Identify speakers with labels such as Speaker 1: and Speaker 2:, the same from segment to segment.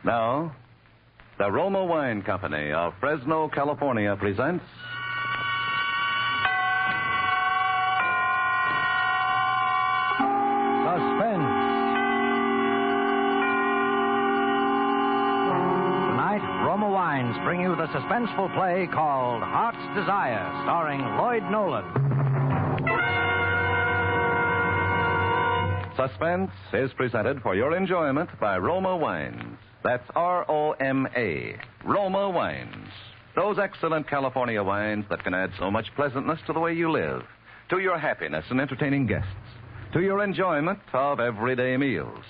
Speaker 1: Now, the Roma Wine Company of Fresno, California presents...
Speaker 2: Suspense. Tonight, Roma Wines bring you the suspenseful play called Heart's Desire, starring Lloyd Nolan.
Speaker 1: Suspense is presented for your enjoyment by Roma Wines. That's R-O-M-A. Roma Wines. Those excellent California wines that can add so much pleasantness to the way you live, to your happiness in entertaining guests, to your enjoyment of everyday meals.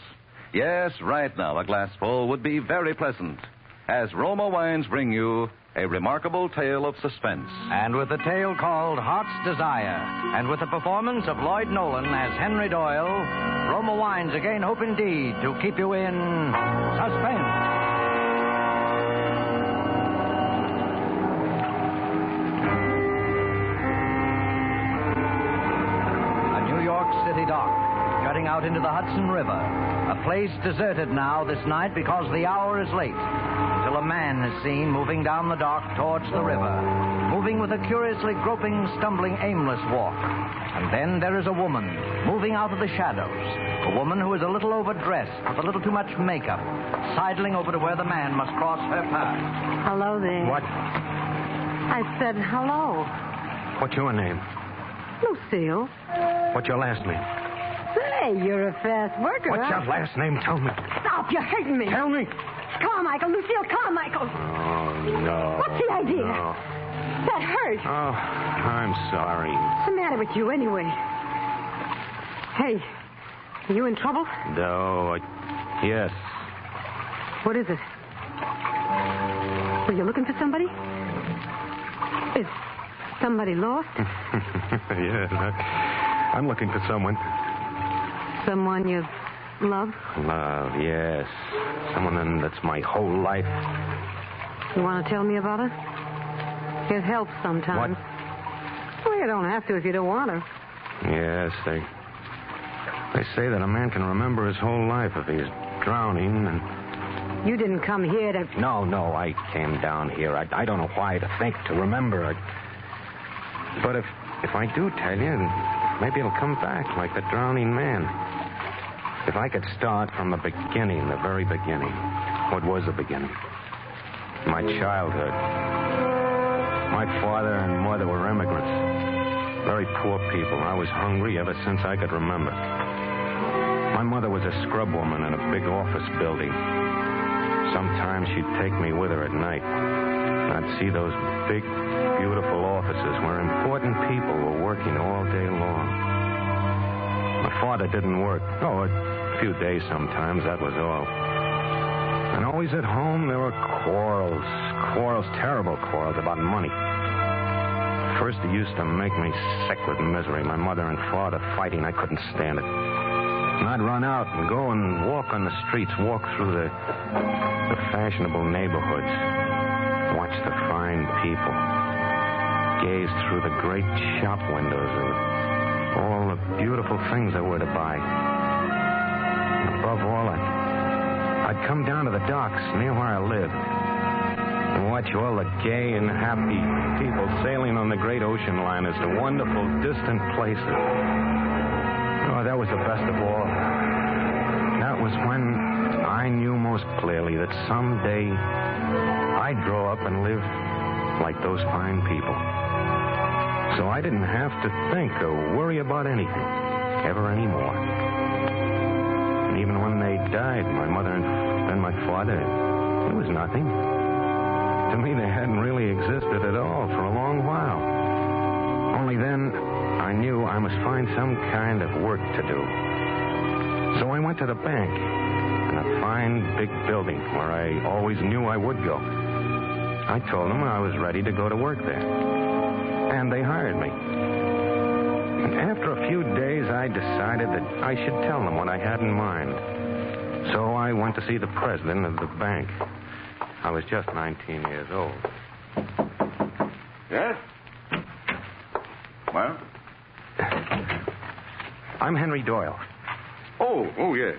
Speaker 1: Yes, right now a glassful would be very pleasant, as Roma Wines bring you a remarkable tale of suspense.
Speaker 2: And with the tale called Heart's Desire, and with the performance of Lloyd Nolan as Henry Doyle, Roma Wines again hope indeed to keep you in suspense. A New York City dock, jutting out into the Hudson River. A place deserted now this night because the hour is late. Until a man is seen moving down the dock towards the river, moving with a curiously groping, stumbling, aimless walk. And then there is a woman moving out of the shadows, a woman who is a little overdressed with a little too much makeup, sidling over to where the man must cross her path.
Speaker 3: Hello there.
Speaker 2: What?
Speaker 3: I said hello.
Speaker 2: What's your name?
Speaker 3: Lucille.
Speaker 2: What's your last name?
Speaker 3: Say, you're a fast worker,
Speaker 2: What's
Speaker 3: huh?
Speaker 2: your last name? Tell me.
Speaker 3: Stop, you're hurting me.
Speaker 2: Tell me.
Speaker 3: Come on, Michael. Lucille, come on, Michael.
Speaker 2: Oh, no.
Speaker 3: What's the idea?
Speaker 2: No.
Speaker 3: That hurt.
Speaker 2: Oh, I'm sorry.
Speaker 3: What's the matter with you, anyway? Hey, are you in trouble?
Speaker 2: No, yes.
Speaker 3: What is it? Were you looking for somebody? Is somebody lost?
Speaker 2: Yes, I'm looking for someone.
Speaker 3: Someone you love?
Speaker 2: Love, yes. Someone that's my whole life.
Speaker 3: You want to tell me about her? It helps sometimes.
Speaker 2: What?
Speaker 3: Well, you don't have to if you don't want to.
Speaker 2: Yes, they say that a man can remember his whole life if he's drowning and...
Speaker 3: You didn't come here to...
Speaker 2: No, I came down here. I don't know why, to think, to remember. But if I do tell you, maybe it'll come back like the drowning man. If I could start from the beginning, the very beginning. What was the beginning? My childhood. My father and mother were immigrants. Very poor people. I was hungry ever since I could remember. My mother was a scrub woman in a big office building. Sometimes she'd take me with her at night. I'd see those big, beautiful offices where important people were working all day long. My father didn't work. Oh, a few days sometimes, that was all. And always at home, there were quarrels, terrible quarrels about money. First, it used to make me sick with misery. My mother and father fighting, I couldn't stand it. And I'd run out and go and walk on the streets, walk through the fashionable neighborhoods, watch the fine people, gaze through the great shop windows of all the beautiful things there were to buy. And above all, I'd come down to the docks near where I lived and watch all the gay and happy people sailing on the great ocean liners to wonderful, distant places. Oh, that was the best of all. That was when I knew most clearly that someday I'd grow up and live like those fine people. So I didn't have to think or worry about anything, ever anymore. And even when they died, my mother and my father, it was nothing. To me, they hadn't really existed at all for a long while. Only then, I knew I must find some kind of work to do. So I went to the bank in a fine, big building where I always knew I would go. I told them I was ready to go to work there. And they hired me. And after a few days, I decided that I should tell them what I had in mind. So I went to see the president of the bank. I was just 19 years old.
Speaker 1: Yes? Well?
Speaker 2: I'm Henry Doyle.
Speaker 1: Oh, yes.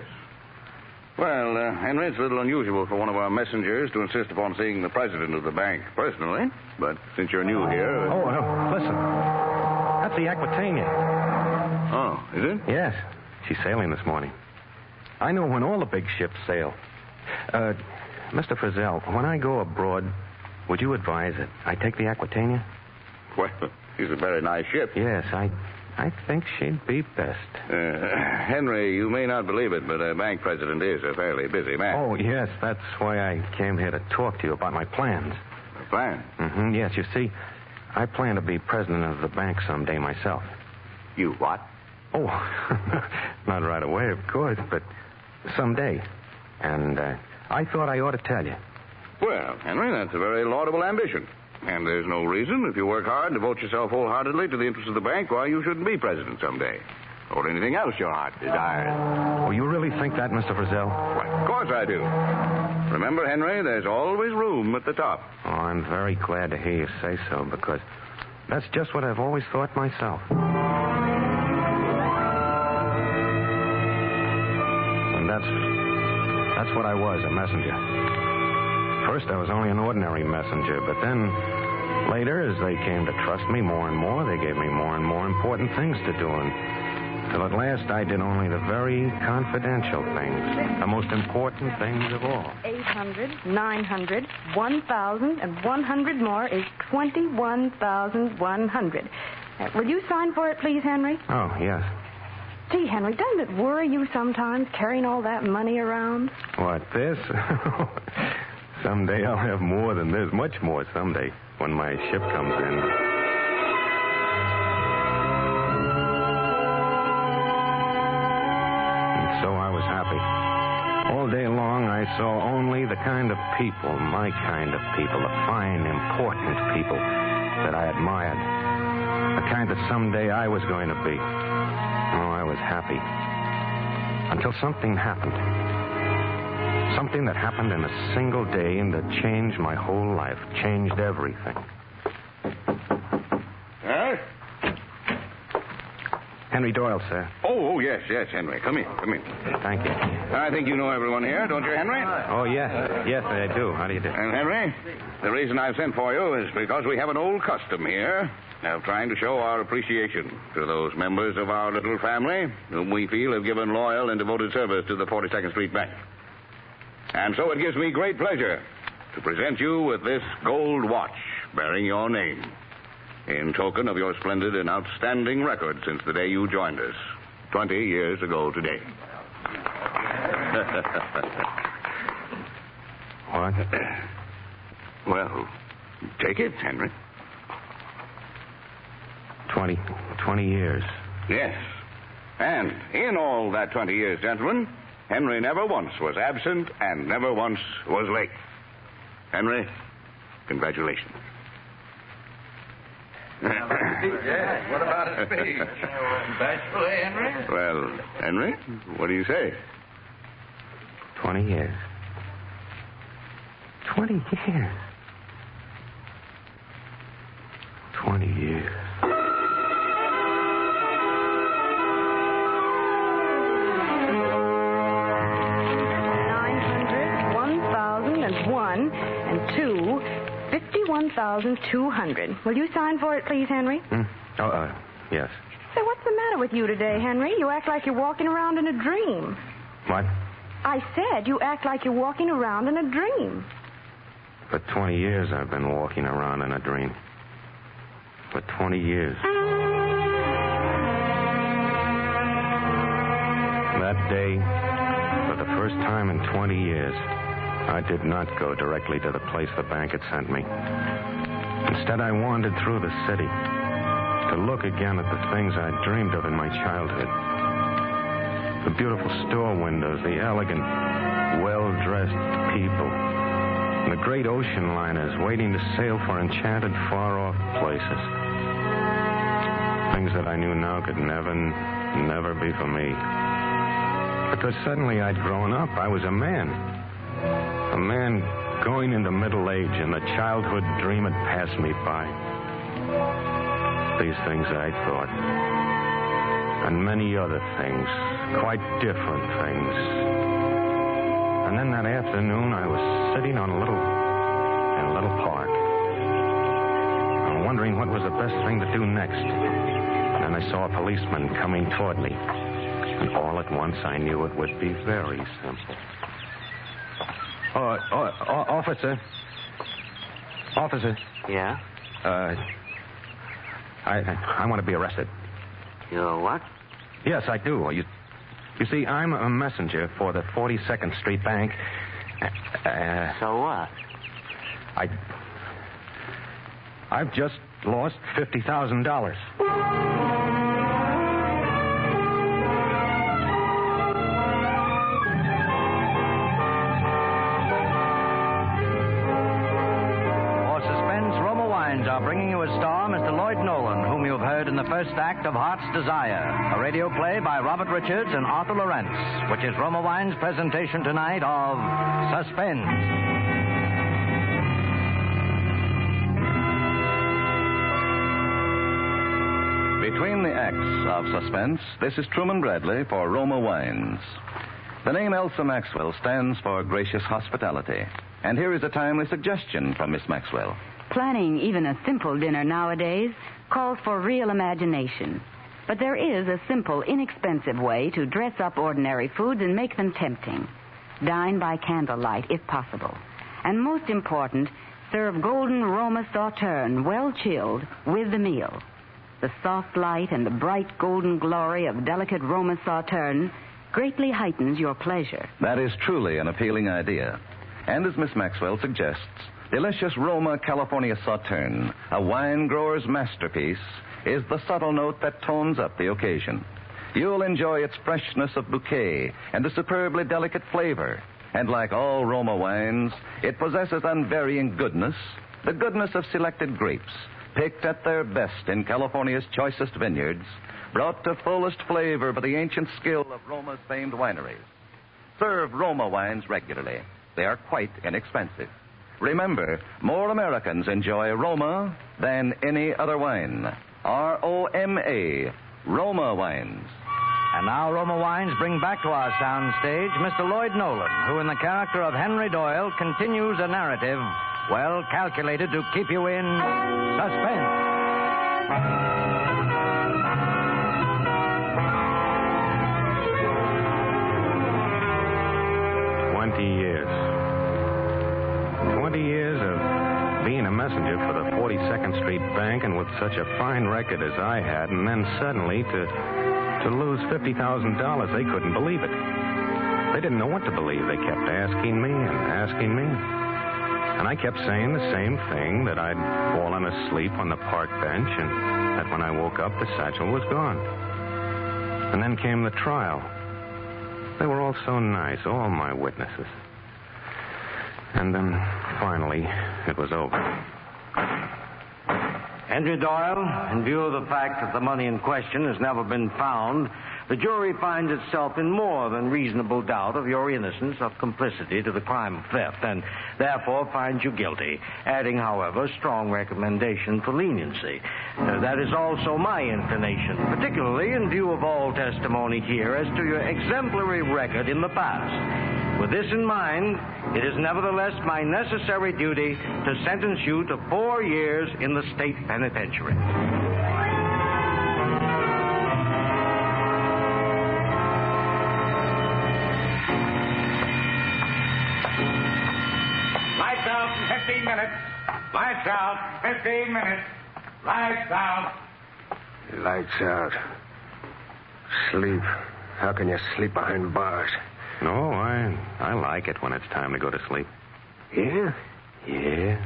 Speaker 4: Well, Henry, it's a little unusual for one of our messengers to insist upon seeing the president of the bank personally. But since you're new here...
Speaker 2: Oh, no, listen. That's the Aquitania.
Speaker 4: Oh, is it?
Speaker 2: Yes. She's sailing this morning. I know when all the big ships sail. Mr. Frizzell, when I go abroad, would you advise it I take the Aquitania?
Speaker 4: Well, she's a very nice ship.
Speaker 2: Yes, I think she'd be best.
Speaker 4: Henry, you may not believe it, but a bank president is a fairly busy man.
Speaker 2: Oh, yes, that's why I came here to talk to you about my plans.
Speaker 4: A plan?
Speaker 2: Mm-hmm, yes, you see, I plan to be president of the bank someday myself.
Speaker 4: You what?
Speaker 2: Oh, not right away, of course, but someday. And I thought I ought to tell you.
Speaker 4: Well, Henry, that's a very laudable ambition. And there's no reason, if you work hard and devote yourself wholeheartedly to the interests of the bank, why you shouldn't be president someday. Or anything else your heart desires.
Speaker 2: Oh, you really think that, Mr. Frizzell?
Speaker 4: Why, of course I do. Remember, Henry, there's always room at the top.
Speaker 2: Oh, I'm very glad to hear you say so, because that's just what I've always thought myself. And that's what I was, a messenger. First, I was only an ordinary messenger, but then later, as they came to trust me more and more, they gave me more and more important things to do. Until at last, I did only the very confidential things, the most important things of all.
Speaker 3: 800, 900, 1,000, and 100 more is 21,100. Will you sign for it, please, Henry?
Speaker 2: Oh, yes.
Speaker 3: Gee, Henry, doesn't it worry you sometimes carrying all that money around?
Speaker 2: What, this? Someday I'll have more than this, much more someday, when my ship comes in. And so I was happy. All day long I saw only the kind of people, my kind of people, the fine, important people that I admired. The kind that someday I was going to be. Oh, I was happy. Until something happened. Something that happened in a single day and that changed my whole life, changed everything.
Speaker 4: Huh?
Speaker 2: Henry Doyle, sir.
Speaker 4: Oh, yes, Henry. Come in.
Speaker 2: Thank you.
Speaker 4: I think you know everyone here, don't you, Henry?
Speaker 2: Oh, yes. Yes, I do. How do you do?
Speaker 4: And, Henry, the reason I've sent for you is because we have an old custom here of trying to show our appreciation to those members of our little family whom we feel have given loyal and devoted service to the 42nd Street Bank. And so it gives me great pleasure to present you with this gold watch bearing your name in token of your splendid and outstanding record since the day you joined us 20 years ago today.
Speaker 2: What?
Speaker 4: Well, take it, Henry.
Speaker 2: 20 years.
Speaker 4: Yes. And in all that 20 years, gentlemen, Henry never once was absent and never once was late. Henry, congratulations.
Speaker 5: What about a speech? Bashful, Henry?
Speaker 4: Well, Henry, what do you say?
Speaker 2: 20 years. 20 years. 20 years.
Speaker 3: And 51,200. Will you sign for it, please, Henry?
Speaker 2: Yes.
Speaker 3: Say, what's the matter with you today, Henry? You act like you're walking around in a dream.
Speaker 2: What?
Speaker 3: I said you act like you're walking around in a dream.
Speaker 2: For 20 years I've been walking around in a dream. For 20 years. That day, for the first time in 20 years, I did not go directly to the place the bank had sent me. Instead, I wandered through the city to look again at the things I'd dreamed of in my childhood. The beautiful store windows, the elegant, well-dressed people, and the great ocean liners waiting to sail for enchanted, far-off places. Things that I knew now could never be for me. Because suddenly I'd grown up. I was a man. A man going into middle age, and the childhood dream had passed me by. These things I thought. And many other things, quite different things. And then that afternoon, I was sitting in a little park. I'm wondering what was the best thing to do next. And I saw a policeman coming toward me. And all at once, I knew it would be very simple. Officer. Officer.
Speaker 6: Yeah?
Speaker 2: I want to be arrested.
Speaker 6: You're what?
Speaker 2: Yes, I do. You see, I'm a messenger for the 42nd Street Bank.
Speaker 6: So what?
Speaker 2: I've just lost $50,000.
Speaker 7: Are bringing you as star Mr. Lloyd Nolan, whom you've heard in the first act of Heart's Desire, a radio play by Robert Richards and Arthur Lawrence, which is Roma Wine's presentation tonight of Suspense.
Speaker 1: Between the acts of Suspense, this is Truman Bradley for Roma Wines. The name Elsa Maxwell stands for gracious hospitality. And here is a timely suggestion from Miss Maxwell.
Speaker 3: Planning even a simple dinner nowadays calls for real imagination. But there is a simple, inexpensive way to dress up ordinary foods and make them tempting. Dine by candlelight, if possible. And most important, serve golden Roma Sauterne, well chilled, with the meal. The soft light and the bright golden glory of delicate Roma Sauterne greatly heightens your pleasure.
Speaker 1: That is truly an appealing idea. And as Miss Maxwell suggests, delicious Roma California Sauterne, a wine grower's masterpiece, is the subtle note that tones up the occasion. You'll enjoy its freshness of bouquet and the superbly delicate flavor. And like all Roma wines, it possesses unvarying goodness, the goodness of selected grapes, picked at their best in California's choicest vineyards, brought to fullest flavor by the ancient skill of Roma's famed wineries. Serve Roma wines regularly. They are quite inexpensive. Remember, more Americans enjoy Roma than any other wine. R-O-M-A, Roma Wines.
Speaker 7: And now Roma Wines bring back to our sound stage Mr. Lloyd Nolan, who in the character of Henry Doyle continues a narrative well calculated to keep you in suspense.
Speaker 2: 20 years. 20 years of being a messenger for the 42nd Street Bank and with such a fine record as I had, and then suddenly to lose $50,000. They couldn't believe it. They didn't know what to believe. They kept asking me and asking me. And I kept saying the same thing, that I'd fallen asleep on the park bench and that when I woke up, the satchel was gone. And then came the trial. They were all so nice, all my witnesses. And then, finally, it was over.
Speaker 7: Henry Doyle, in view of the fact that the money in question has never been found, the jury finds itself in more than reasonable doubt of your innocence of complicity to the crime of theft, and therefore finds you guilty, adding, however, strong recommendation for leniency. That is also my inclination, particularly in view of all testimony here as to your exemplary record in the past. With this in mind, it is nevertheless my necessary duty to sentence you to 4 years in the state penitentiary.
Speaker 5: Lights out in 15 minutes. Lights out, 15 minutes. Lights out.
Speaker 8: Lights out. Sleep. How can you sleep behind bars?
Speaker 2: No, I like it when it's time to go to sleep.
Speaker 8: Yeah?
Speaker 2: Yeah?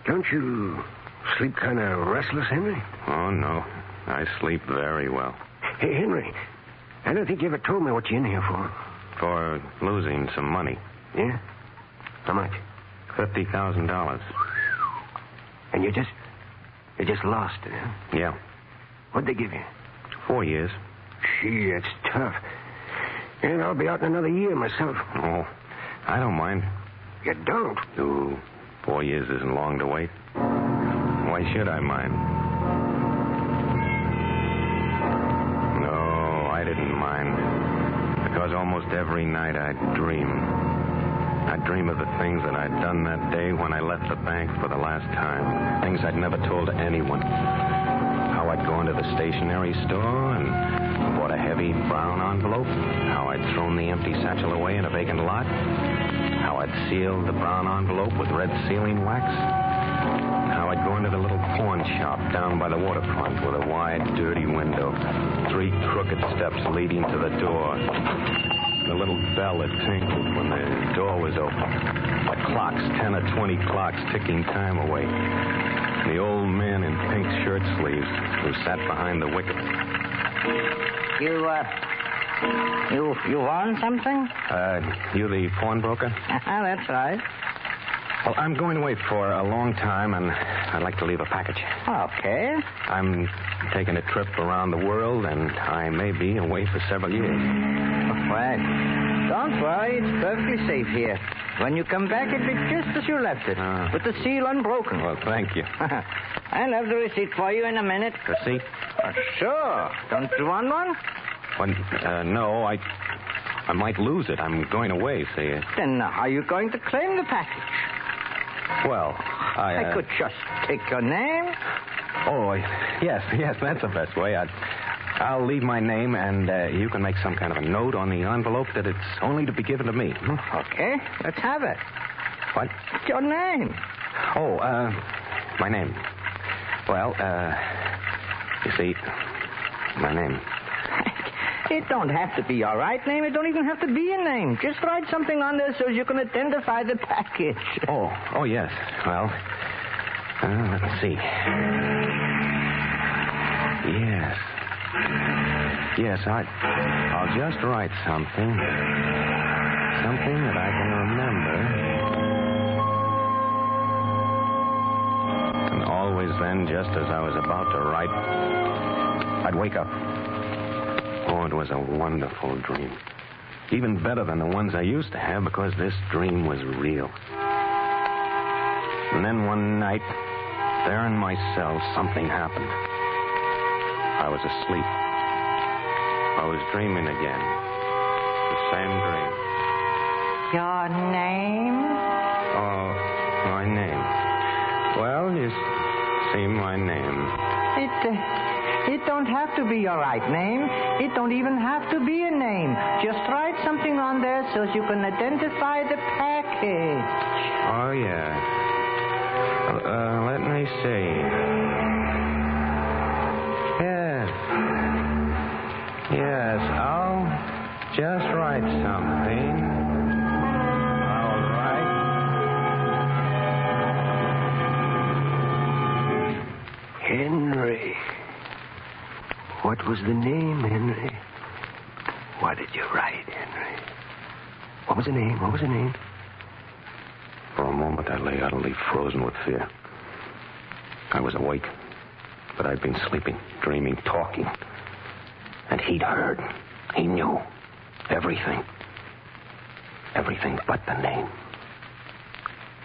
Speaker 8: Don't you sleep kind of restless, Henry?
Speaker 2: Oh, no. I sleep very well.
Speaker 8: Hey, Henry, I don't think you ever told me what you're in here for.
Speaker 2: For losing some money.
Speaker 8: Yeah? How much?
Speaker 2: $50,000.
Speaker 8: And you just lost it, huh?
Speaker 2: Yeah.
Speaker 8: What'd they give you?
Speaker 2: 4 years.
Speaker 8: Gee, it's tough. And I'll be out in another year myself.
Speaker 2: Oh, I don't mind.
Speaker 8: You don't?
Speaker 2: No, 4 years isn't long to wait. Why should I mind? No, I didn't mind. Because almost every night I'd dream. I'd dream of the things that I'd done that day when I left the bank for the last time. Things I'd never told to anyone. How I'd gone to the stationery store and bought a heavy brown envelope. How I'd thrown the empty satchel away in a vacant lot. How I'd sealed the brown envelope with red sealing wax. How I'd gone to the little pawn shop down by the waterfront with a wide, dirty window. 3 crooked steps leading to the door. The little bell that tinkled when the door was open. The clocks, 10 or 20 clocks ticking time away. The old man in pink shirt sleeves who sat behind the wicket.
Speaker 6: You want something?
Speaker 2: You the pawnbroker?
Speaker 6: That's right.
Speaker 2: Well, I'm going away for a long time, and I'd like to leave a package.
Speaker 6: Okay.
Speaker 2: I'm taking a trip around the world, and I may be away for several years.
Speaker 6: Well, don't worry. It's perfectly safe here. When you come back, it'll be just as you left it, with the seal unbroken.
Speaker 2: Well, thank you.
Speaker 6: I'll have the receipt for you in a minute.
Speaker 2: Receipt?
Speaker 6: Sure. Don't you want one?
Speaker 2: Well, no, I might lose it. I'm going away, see.
Speaker 6: Then how are you going to claim the package?
Speaker 2: Well,
Speaker 6: I could just take your name.
Speaker 2: Oh, yes, that's the best way. I'll leave my name, and you can make some kind of a note on the envelope that it's only to be given to me.
Speaker 6: Okay, let's have it.
Speaker 2: What?
Speaker 6: Your name.
Speaker 2: Oh, my name. Well, you see, my name.
Speaker 6: It don't have to be your right name. It don't even have to be a name. Just write something on there so you can identify the package.
Speaker 2: Oh, yes. Well, let's see. Yes, I'll just write something. Something that I can remember. And always then, just as I was about to write, I'd wake up. Oh, it was a wonderful dream. Even better than the ones I used to have because this dream was real. And then one night, there in my cell, something happened. I was asleep. I was dreaming again. The same dream.
Speaker 6: Your name?
Speaker 2: Oh, my name. Well, you see my name.
Speaker 6: It don't have to be your right name. It don't even have to be a name. Just write something on there so you can identify the package.
Speaker 2: Oh, yeah. Let me see. Yes, I'll just write something. All right.
Speaker 8: Henry. What was the name, Henry? What did you write, Henry? What was the name?
Speaker 2: For a moment, I lay utterly frozen with fear. I was awake, but I'd been sleeping, dreaming, talking. And he'd heard. He knew. Everything. Everything but the name.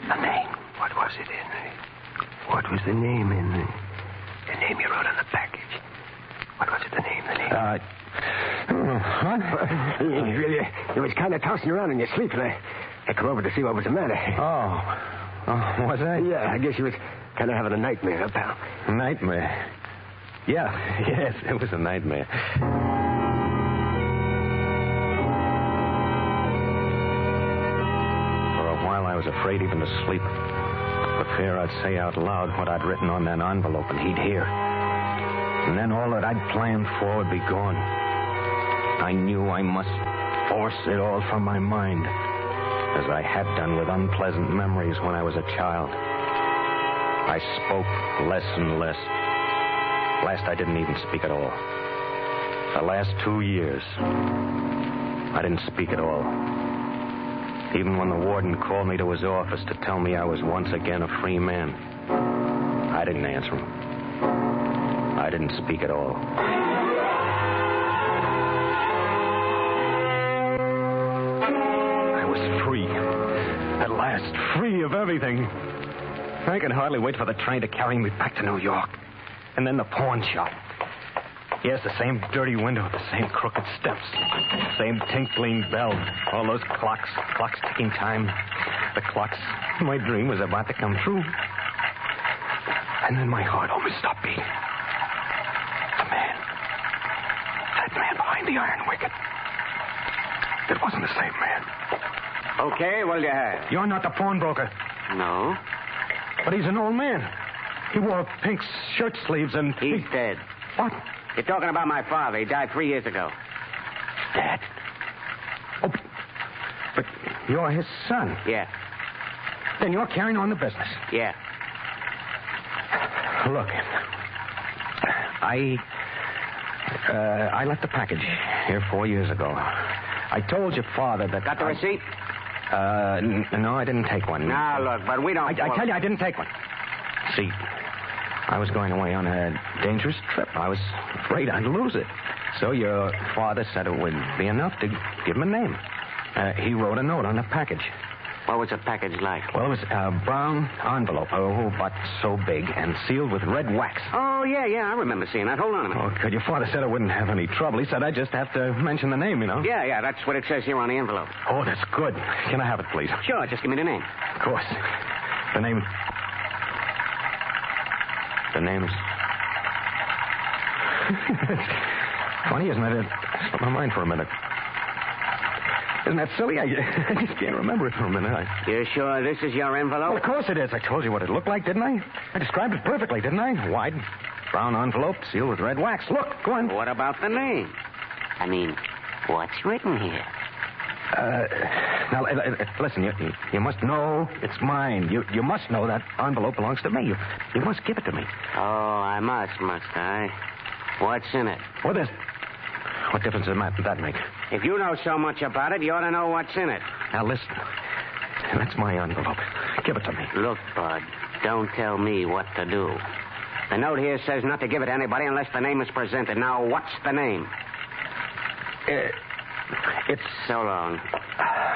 Speaker 2: The name.
Speaker 8: What was it, Henry? What was the name, Henry? The name you wrote on the package. What was it, the name?
Speaker 2: I don't know. What?
Speaker 8: You was kind of tossing around in your sleep, and I come over to see what was the matter.
Speaker 2: Oh, was I?
Speaker 8: Yeah, I guess you was kind of having a nightmare, huh, pal?
Speaker 2: Nightmare? Yeah, yes, it was a nightmare. For a while, I was afraid even to sleep. For fear I'd say out loud what I'd written on that envelope and he'd hear. And then all that I'd planned for would be gone. I knew I must force it all from my mind, as I had done with unpleasant memories when I was a child. I spoke less and less. Last, I didn't even speak at all. The last 2 years, I didn't speak at all. Even when the warden called me to his office to tell me I was once again a free man, I didn't answer him. I didn't speak at all. I was free. At last, free of everything. I could hardly wait for the train to carry me back to New York. And then the pawn shop. Yes, the same dirty window, the same crooked steps, same tinkling bell, all those clocks ticking time. The clocks. My dream was about to come true. And then my heart almost stopped beating. That man behind the iron wicket. It wasn't the same man.
Speaker 7: Okay, what'll you have?
Speaker 2: You're not the pawnbroker.
Speaker 7: No.
Speaker 2: But he's an old man. He wore pink shirt sleeves and...
Speaker 7: He's dead.
Speaker 2: What?
Speaker 7: You're talking about my father. He died 3 years ago.
Speaker 2: Dead? Oh, but you're his son.
Speaker 7: Yeah.
Speaker 2: Then you're carrying on the business.
Speaker 7: Yeah.
Speaker 2: Look, I left the package here 4 years ago. I told your father that...
Speaker 7: Got the receipt?
Speaker 2: No, I didn't take one.
Speaker 7: Now, look, but we don't...
Speaker 2: I tell you, I didn't take one. See, I was going away on a dangerous trip. I was afraid I'd lose it. So your father said it would be enough to give him a name. He wrote a note on the package.
Speaker 7: What was the package like?
Speaker 2: Well, it was a brown envelope, but so big and sealed with red wax.
Speaker 7: Oh, yeah, I remember seeing that. Hold on a minute.
Speaker 2: Oh, good. Your father said I wouldn't have any trouble. He said I'd just have to mention the name, you know.
Speaker 7: Yeah, that's what it says here on the envelope.
Speaker 2: Oh, that's good. Can I have it, please?
Speaker 7: Sure, just give me the name.
Speaker 2: Of course. The name's... It's funny, isn't it? It slipped my mind for a minute. Isn't that silly? I just can't remember it for a minute.
Speaker 7: You sure this is your envelope?
Speaker 2: Well, of course it is. I told you what it looked like, didn't I? I described it perfectly, didn't I? Wide, brown envelope, sealed with red wax. Look, go on.
Speaker 7: What about the name? I mean, what's written here?
Speaker 2: Now, listen, you must know it's mine. You must know that envelope belongs to me. You must give it to me.
Speaker 7: Oh, I must I? What's in it?
Speaker 2: What difference does that make?
Speaker 7: If you know so much about it, you ought to know what's in it.
Speaker 2: Now, listen. That's my envelope. Give it to me.
Speaker 7: Look, Bud, don't tell me what to do. The note here says not to give it to anybody unless the name is presented. Now, what's the name?
Speaker 2: It's...
Speaker 7: So long.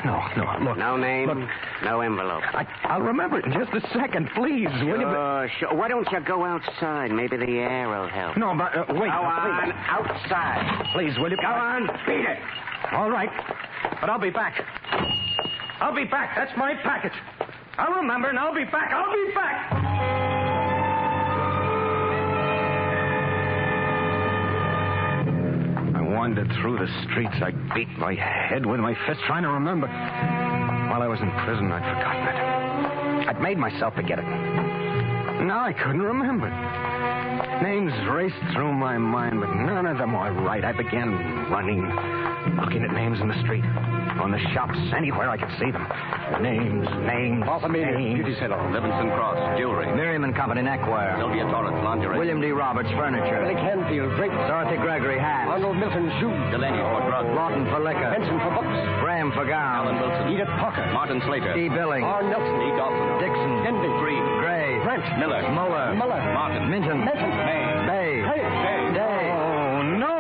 Speaker 2: No, look.
Speaker 7: No name,
Speaker 2: look.
Speaker 7: No envelope.
Speaker 2: I'll remember it in just a second, please. Will you?
Speaker 7: Sure. Why don't you go outside? Maybe the air will help.
Speaker 2: No, but wait.
Speaker 7: Go on,
Speaker 2: please.
Speaker 7: outside.
Speaker 2: Please, will you?
Speaker 7: Go on, beat it.
Speaker 2: All right, but I'll be back. I'll be back. That's my package. I'll remember, and I'll be back. I'll be back. I wandered through the streets. I beat my head with my fist trying to remember. While I was in prison, I'd forgotten it. I'd made myself forget it. Now I couldn't remember. Names raced through my mind, but none of them were right. I began running, looking at names in the street, on the shops, anywhere I could see them. Names.
Speaker 1: Beauty Salon. Livingston Cross, Jewelry.
Speaker 9: Miriam and Company, Neckwear.
Speaker 1: Sylvia Torrance, Lingerie.
Speaker 9: William D. Roberts, Furniture.
Speaker 5: Billy Canfield, Drapes.
Speaker 9: Dorothy Gregory, Hats.
Speaker 5: Arnold Milton, Shoes.
Speaker 1: Delaney for Drugs.
Speaker 9: Lawton for Liquor.
Speaker 5: Benson for Books.
Speaker 9: Graham for
Speaker 1: Alan
Speaker 9: Gowns.
Speaker 1: Wilson.
Speaker 5: Edith Parker.
Speaker 1: Martin Slater.
Speaker 9: E. Billings.
Speaker 5: R. Nelson.
Speaker 1: E. Dawson.
Speaker 9: Dixon.
Speaker 5: Denby.
Speaker 1: Green.
Speaker 9: Gray.
Speaker 5: Brent.
Speaker 1: Miller.
Speaker 9: Muller.
Speaker 5: Muller.
Speaker 1: Martin.
Speaker 9: Minton.
Speaker 5: Benson.
Speaker 1: May.
Speaker 9: Bay.
Speaker 5: Hey.
Speaker 9: Day.
Speaker 2: Oh, no.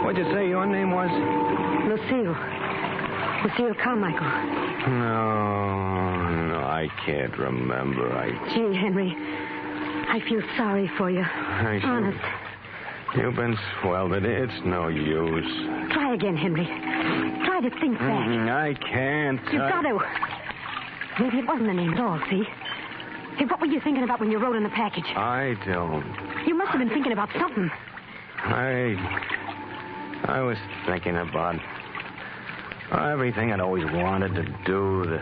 Speaker 2: What'd you say your name was?
Speaker 10: Lucille Carmichael.
Speaker 2: No, I can't remember.
Speaker 10: Gee, Henry, I feel sorry for you. Honest.
Speaker 2: You've been swelled. It's no use.
Speaker 10: Try again, Henry. Try to think back.
Speaker 2: I can't.
Speaker 10: You've got to. Maybe it wasn't the name at all, see? Hey, what were you thinking about when you wrote in the package?
Speaker 2: I don't.
Speaker 10: You must have been thinking about something.
Speaker 2: I was thinking about everything I'd always wanted to do, the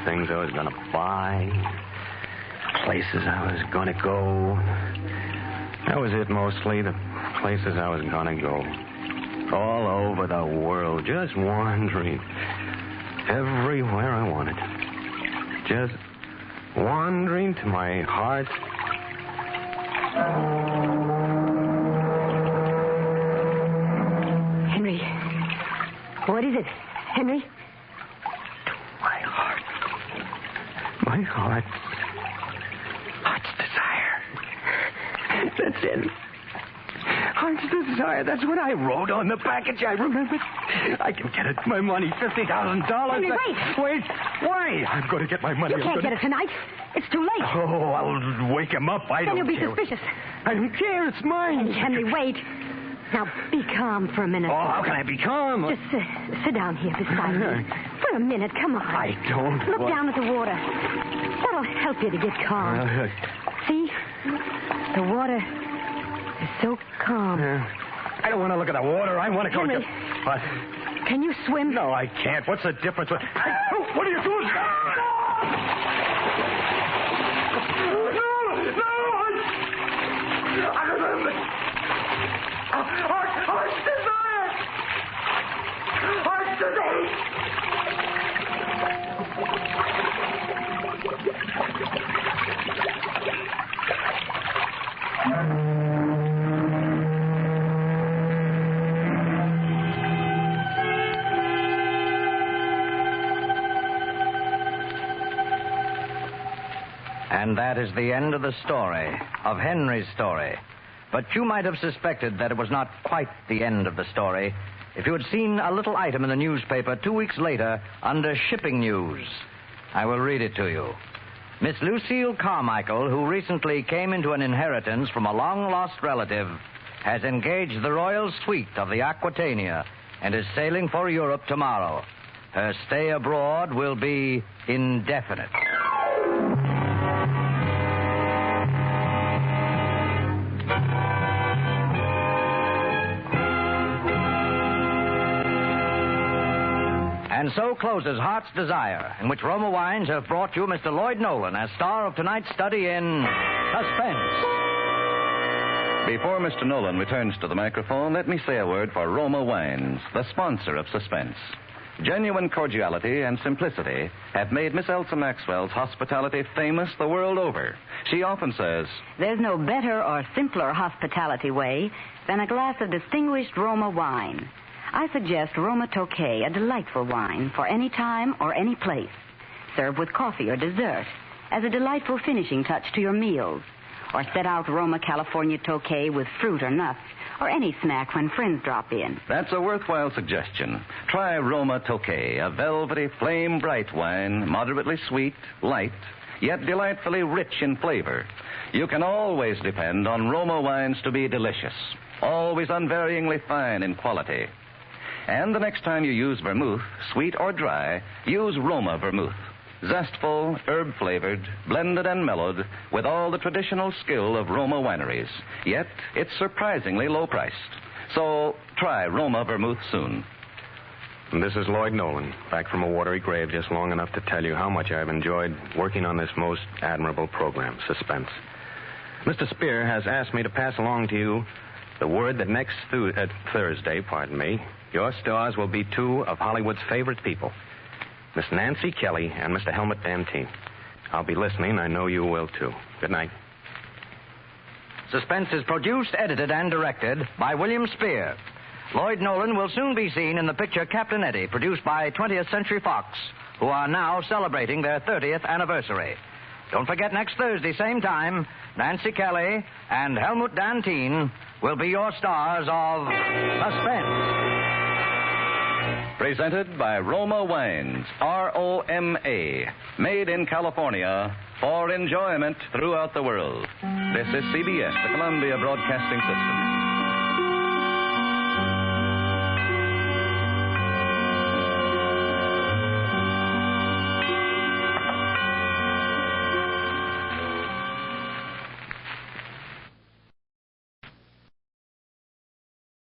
Speaker 2: things I was going to buy, places I was going to go. That was it mostly, the places I was going to go. All over the world, just wandering. Everywhere I wanted. Just wandering to my heart.
Speaker 10: Henry. What is it, Henry?
Speaker 2: My heart. My heart. Heart's desire. That's it.
Speaker 8: Heart's Desire. That's what I wrote on the package. I remember. I can get it. My money, $50,000.
Speaker 10: Henry, wait.
Speaker 8: Wait. Why? I'm going to get my money.
Speaker 10: You can't get it tonight. It's too late.
Speaker 8: Oh, I'll wake him up.
Speaker 10: Then you'll be suspicious.
Speaker 8: I don't care. It's mine.
Speaker 10: Henry, wait. Now, be calm for a minute.
Speaker 8: Oh, how can I be calm?
Speaker 10: Just sit down here beside me. For a minute, come on.
Speaker 8: I don't.
Speaker 10: Look down at the water. That'll help you to get calm. See? The water is so calm.
Speaker 8: I don't want to look at the water. I want to go...
Speaker 10: Henry,
Speaker 8: What?
Speaker 10: can you swim?
Speaker 8: No, I can't. What's the difference? What are you doing? Heart's Desire! Heart's Desire!
Speaker 7: And that is the end of the story, of Henry's story. But you might have suspected that it was not quite the end of the story if you had seen a little item in the newspaper 2 weeks later under shipping news. I will read it to you. Miss Lucille Carmichael, who recently came into an inheritance from a long-lost relative, has engaged the royal suite of the Aquitania and is sailing for Europe tomorrow. Her stay abroad will be indefinite. And so closes Heart's Desire, in which Roma Wines have brought you Mr. Lloyd Nolan as star of tonight's study in Suspense.
Speaker 1: Before Mr. Nolan returns to the microphone, let me say a word for Roma Wines, the sponsor of Suspense. Genuine cordiality and simplicity have made Miss Elsa Maxwell's hospitality famous the world over. She often says,
Speaker 3: There's no better or simpler hospitality way than a glass of distinguished Roma wine. I suggest Roma Tokay, a delightful wine for any time or any place. Serve with coffee or dessert as a delightful finishing touch to your meals. Or set out Roma California Tokay with fruit or nuts or any snack when friends drop in.
Speaker 1: That's a worthwhile suggestion. Try Roma Tokay, a velvety, flame-bright wine, moderately sweet, light, yet delightfully rich in flavor. You can always depend on Roma wines to be delicious, always unvaryingly fine in quality. And the next time you use vermouth, sweet or dry, use Roma vermouth. Zestful, herb-flavored, blended and mellowed with all the traditional skill of Roma wineries. Yet, it's surprisingly low-priced. So, try Roma vermouth soon.
Speaker 2: And this is Lloyd Nolan, back from a watery grave just long enough to tell you how much I've enjoyed working on this most admirable program, Suspense. Mr. Spear has asked me to pass along to you the word that next Thursday, your stars will be two of Hollywood's favorite people, Miss Nancy Kelly and Mr. Helmut Dantine. I'll be listening. I know you will, too. Good night.
Speaker 7: Suspense is produced, edited, and directed by William Spear. Lloyd Nolan will soon be seen in the picture Captain Eddie, produced by 20th Century Fox, who are now celebrating their 30th anniversary. Don't forget, next Thursday, same time, Nancy Kelly and Helmut Dantine will be your stars of Suspense.
Speaker 1: Presented by Roma Wines, R-O-M-A, made in California for enjoyment throughout the world. This is CBS, the Columbia Broadcasting System.